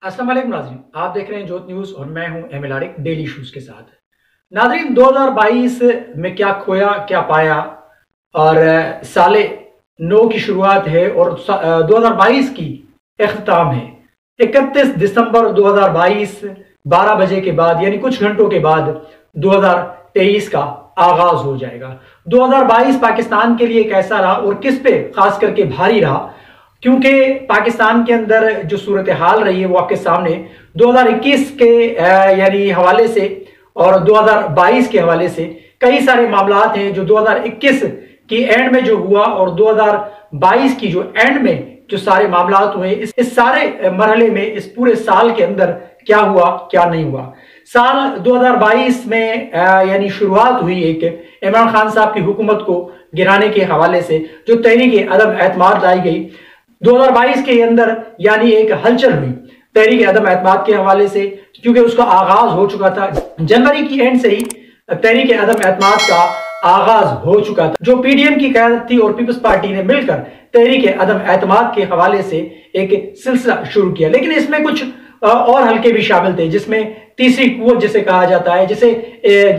अस्सलाम वालेकुम नाज़रीन, आप देख रहे हैं जोत न्यूज़ और मैं हूं एमिल आरिक डेली इश्यूज के साथ। नाज़रीन, 2022 में क्या खोया क्या पाया और साले नौ की शुरुआत है और 2022 की इख्तिताम है। 31 दिसंबर 2022 12 बजे के बाद यानी कुछ घंटों के बाद 2023 का आगाज हो जाएगा। 2022 पाकिस्तान के लिए कैसा रहा और किस पे खास करके भारी रहा, क्योंकि पाकिस्तान के अंदर जो सूरत हाल रही है वो आपके सामने 2021 के यानी हवाले से और 2022 के हवाले से कई सारे मामलात हैं जो 2021 की एंड में जो हुआ और 2022 की जो एंड में जो सारे मामलात हुए, इस सारे मरहले में इस पूरे साल के अंदर क्या हुआ क्या नहीं हुआ। साल 2022 में यानी शुरुआत हुई एक इमरान खान साहब की हुकूमत को गिराने के हवाले से जो तहरीक अदम एतमाद लाई गई 2022 के अंदर, यानी एक हलचल हुई तहरीक अदम एतमाद के हवाले से, क्योंकि उसका आगाज हो चुका था। जनवरी की एंड से ही तहरीक अदम एतमाद का आगाज हो चुका था। जो पीडीएम की क़यादत थी और पीपल्स पार्टी ने मिलकर तहरीक अदम एतमाद के हवाले से एक सिलसिला शुरू किया, लेकिन इसमें कुछ और हल्के भी शामिल थे, जिसमें तीसरी कुव्वत जिसे कहा जाता है, जिसे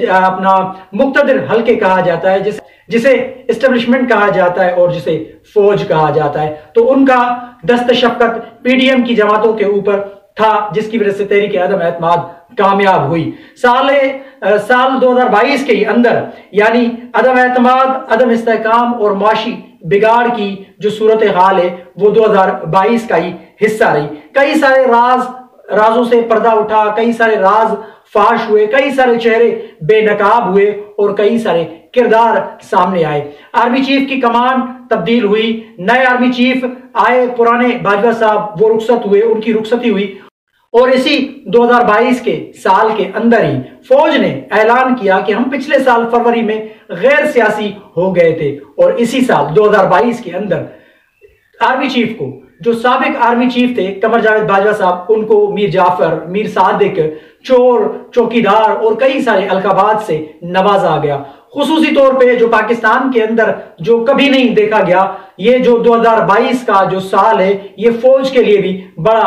अपना मुक्तदिर हल्के कहा जाता है, जिसे एस्टेब्लिशमेंट कहा जाता है और जिसे फौज कहा जाता है, तो उनका दस्त शफकत पीडीएम की जमातों के ऊपर था, जिसकी वजह से तहरीक अदम एतमाद कामयाब हुई। साल 2022 के अंदर यानी अदम एतमाद, अदम इस्तेहकाम और माशी बिगाड़ की जो सूरत हाल है वो 2022 का ही हिस्सा रही। कई सारे राजों से पर्दा उठा, कई सारे राज फाश हुए, कई सारे चेहरे बेनकाब हुए और कई सारे किरदार सामने आए। आर्मी चीफ की कमान तब्दील हुई, नए आर्मी चीफ आए, पुराने बाजवा साहब वो रुखसत हुए, उनकी रुखसती हुई और इसी 2022 के साल के अंदर ही फौज ने ऐलान किया कि हम पिछले साल फरवरी में गैर सियासी हो गए थे और इसी साल 2022 के अंदर आर्मी चीफ को, जो साबिक आर्मी चीफ थे कमर जावेद बाजवा साहब, उनको मीर जाफर, मीर सादिक, चोर, चौकीदार और कई सारे अलकाबात से नवाजा गया। खुसूसी तौर पे जो पाकिस्तान के अंदर जो कभी नहीं देखा गया, ये जो 2022 का जो साल है ये फौज के लिए भी बड़ा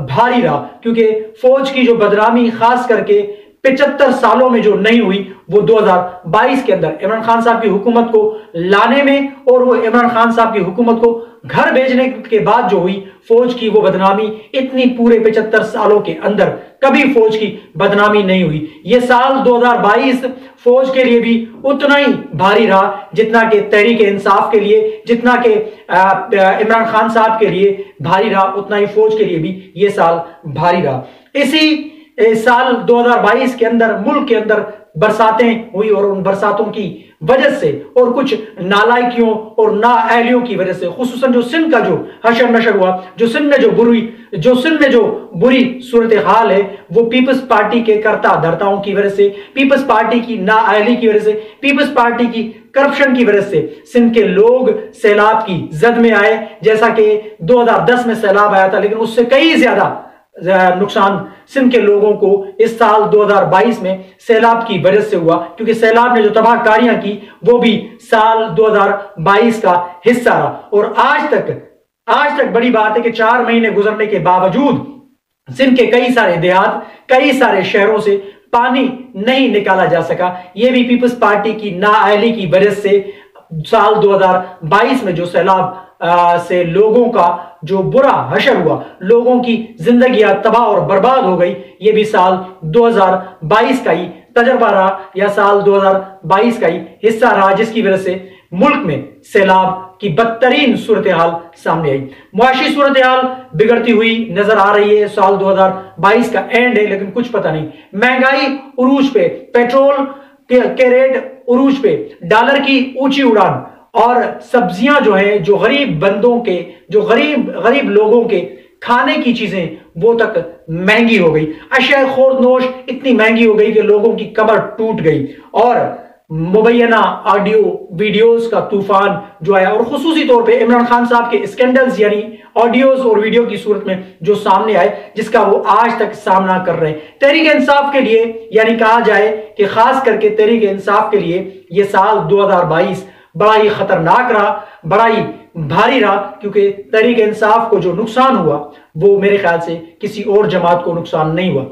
भारी रहा, क्योंकि फौज की जो बदनामी खास करके 75 सालों में जो नहीं हुई वो 2022 के अंदर इमरान खान साहब की हुकूमत को लाने में और वो इमरान खान साहब की हुकूमत को घर भेजने के बाद जो हुई फौज की वो बदनामी, इतनी पूरे 75 सालों के अंदर कभी फौज की बदनामी नहीं हुई। ये साल 2022 फौज के लिए भी उतना ही भारी रहा जितना कि तहरीक इंसाफ के लिए, जितना कि इमरान खान साहब के लिए भारी रहा, उतना ही फौज के लिए भी ये साल भारी रहा। इसी साल 2022 के अंदर मुल्क के अंदर बरसातें हुई और उन बरसातों की वजह से और कुछ नालायकियों और नाअहलियों की वजह से, खुसूसन जो सिंध का जो हशर नशर हुआ, जो सिंध में जो बुरी सूरत हाल है, वो पीपल्स पार्टी के कर्ता धर्ताओं की वजह से, पीपल्स पार्टी की नाअहली की वजह से, पीपल्स पार्टी की करप्शन की वजह से सिंध के लोग सैलाब की जद में आए। जैसा कि 2010 में सैलाब आया था, लेकिन उससे कई ज्यादा नुकसान सिंध के लोगों को इस साल 2022 में सैलाब की वजह से हुआ, क्योंकि सैलाब ने जो तबाहकारियां की वो भी साल 2022 का हिस्सा रहा। और आज तक बड़ी बात है कि 4 महीने गुजरने के बावजूद सिंध के कई सारे देहात, कई सारे शहरों से पानी नहीं निकाला जा सका। यह भी पीपल्स पार्टी की नाअहली की वजह से साल 2022 में जो सैलाब से लोगों का जो बुरा हशर हुआ, लोगों की जिंदगियां तबाह और बर्बाद हो गई, ये भी साल 2022 का ही तजर्बा रहा या साल 2022 का ही हिस्सा रहा, जिसकी वजह से मुल्क में सैलाब की बदतरीन सूरत हाल सामने आई। मुआशी सूरत हाल बिगड़ती हुई नजर आ रही है। साल 2022 का एंड है, लेकिन कुछ पता नहीं। महंगाई उरूज पे, पेट्रोल के रेट उरूज पे, डॉलर की ऊंची उड़ान और सब्जियां जो है, जो गरीब बंदों के, जो गरीब लोगों के खाने की चीजें वो तक महंगी हो गई। अशिया खुर्दनोश इतनी महंगी हो गई कि लोगों की कमर टूट गई और मुबैना ऑडियो वीडियोस का तूफान जो आया और खुसूसी तौर पे इमरान खान साहब के स्कैंडल्स यानी ऑडियोज और वीडियो की सूरत में जो सामने आए, जिसका वो आज तक सामना कर रहे हैं। तहरीक इंसाफ के लिए, यानी कहा जाए कि खास करके तहरीक इंसाफ के लिए ये साल 2022 बड़ा ही खतरनाक रहा, बड़ा ही भारी रहा, क्योंकि तहरीक इंसाफ को जो नुकसान हुआ वो मेरे ख्याल से किसी और जमात को नुकसान नहीं हुआ,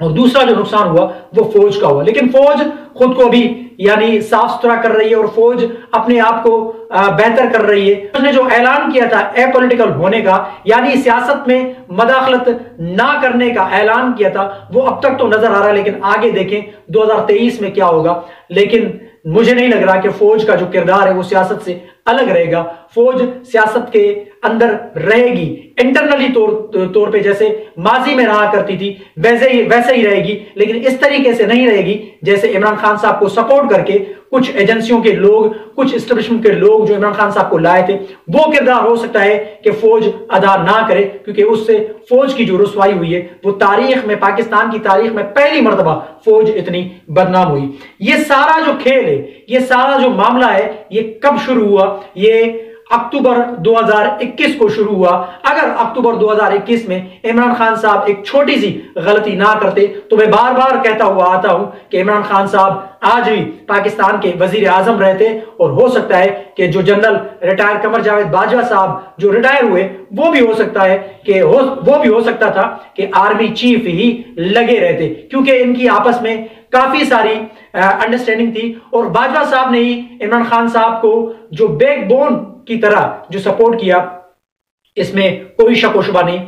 और दूसरा जो नुकसान हुआ वो फौज का हुआ। लेकिन फौज खुद को भी यानी साफ सुथरा कर रही है और फौज अपने आप को बेहतर कर रही है। उसने जो ऐलान किया था एपॉलिटिकल होने का, यानी सियासत में मदाखलत ना करने का ऐलान किया था, वो अब तक तो नजर आ रहा है, लेकिन आगे देखें 2023 में क्या होगा। लेकिन मुझे नहीं लग रहा कि फौज का जो किरदार है वो सियासत से अलग रहेगा। फौज सियासत के अंदर रहेगी, इंटरनली तौर पे जैसे माजी में रहा करती थी वैसे ही रहेगी, लेकिन इस तरीके से नहीं रहेगी जैसे इमरान खान साहब को सपोर्ट करके कुछ एजेंसियों के लोग, कुछ एस्टेब्लिशमेंट के लोग जो इमरान खान साहब को लाए थे, वो किरदार हो सकता है कि फौज अदा ना करे, क्योंकि उससे फौज की जो रुसवाई हुई है वो तारीख में, पाकिस्तान की तारीख में पहली मर्तबा फौज इतनी बदनाम हुई। ये सारा जो खेल है, ये सारा जो मामला है, ये कब शुरू हुआ? ये अक्टूबर 2021 को शुरू हुआ। अगर अक्टूबर 2021 में इमरान खान साहब एक छोटी सी गलती ना करते, तो मैं बार बार कहता हुआ आता हूं कि इमरान खान साहब आज भी पाकिस्तान के वजीर आजम रहते, और हो सकता है कि जो जनरल रिटायर कमर जावेद बाजवा साहब जो रिटायर हुए, वो भी हो सकता है कि वो भी हो सकता था कि आर्मी चीफ ही लगे रहते, क्योंकि इनकी आपस में काफी सारी अंडरस्टैंडिंग थी। और बाजवा साहब ने ही इमरान खान साहब को जो बैकबोन की तरह जो सपोर्ट किया, इसमें कोई शक व शुबा नहीं।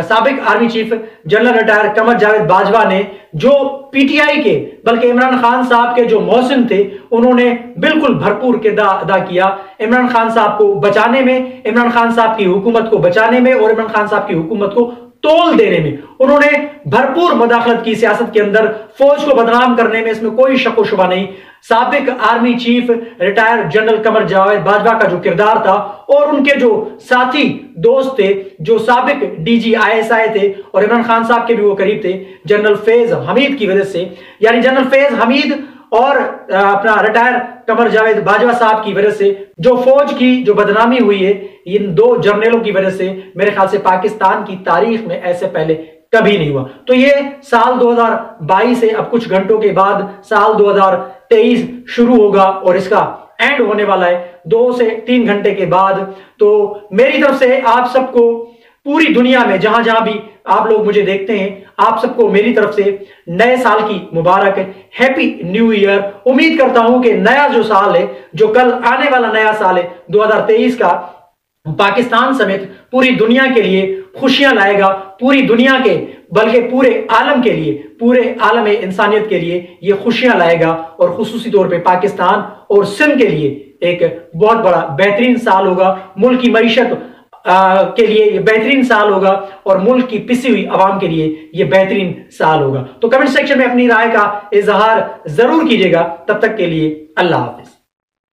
साबिक army chief general retire Qamar Javed Bajwa ने जो पीटीआई के, बल्कि इमरान खान साहब के जो मोहसिन थे, उन्होंने बिल्कुल भरपूर किरदार अदा किया इमरान खान साहब को बचाने में, इमरान खान साहब की हुकूमत को बचाने में और इमरान खान साहब की हुकूमत को तोल देने में। उन्होंने भरपूर मदाखलत की सियासत के अंदर, फौज को बदनाम करने में, इसमें कोई शक व शुबा नहीं। साबिक army chief retire general Qamar Javed Bajwa का जो किरदार था, और उनके जो साथी दोस्त थे, जो साबिक डीजी आईएसआई थे और इमरान खान साहब के भी वो करीब थे, जनरल फैज हमीद की वजह से, यानी जनरल फैज हमीद और अपना रिटायर कमर जावेद बाजवा साहब की वजह से जो फौज की जो बदनामी हुई है, इन दो जर्नलों की वजह से, मेरे ख्याल से पाकिस्तान की तारीख में ऐसे पहले कभी नहीं हुआ। तो ये साल 2022 से अब कुछ घंटों के बाद साल 2023 शुरू होगा, और इसका एंड होने वाला है 2 से 3 घंटे के बाद। तो मेरी तरफ से आप सबको, पूरी दुनिया में जहां जहां भी आप लोग मुझे देखते हैं, आप सबको मेरी तरफ से नए साल की मुबारक, हैप्पी न्यू ईयर। उम्मीद करता हूं कि नया जो साल है, जो कल आने वाला नया साल है 2023 का, पाकिस्तान समेत पूरी दुनिया के लिए खुशियां लाएगा, पूरी दुनिया के, बल्कि पूरे आलम के लिए, पूरे आलम इंसानियत के लिए ये खुशियां लाएगा, और खुसूसी तौर पे पाकिस्तान और सिंध के लिए एक बहुत बड़ा बेहतरीन साल होगा। मुल्क की मईशत के लिए ये बेहतरीन साल होगा, और मुल्क की पिसी हुई आवाम के लिए ये बेहतरीन साल होगा। तो कमेंट सेक्शन में अपनी राय का इजहार जरूर कीजिएगा। तब तक के लिए अल्लाह हाफिज।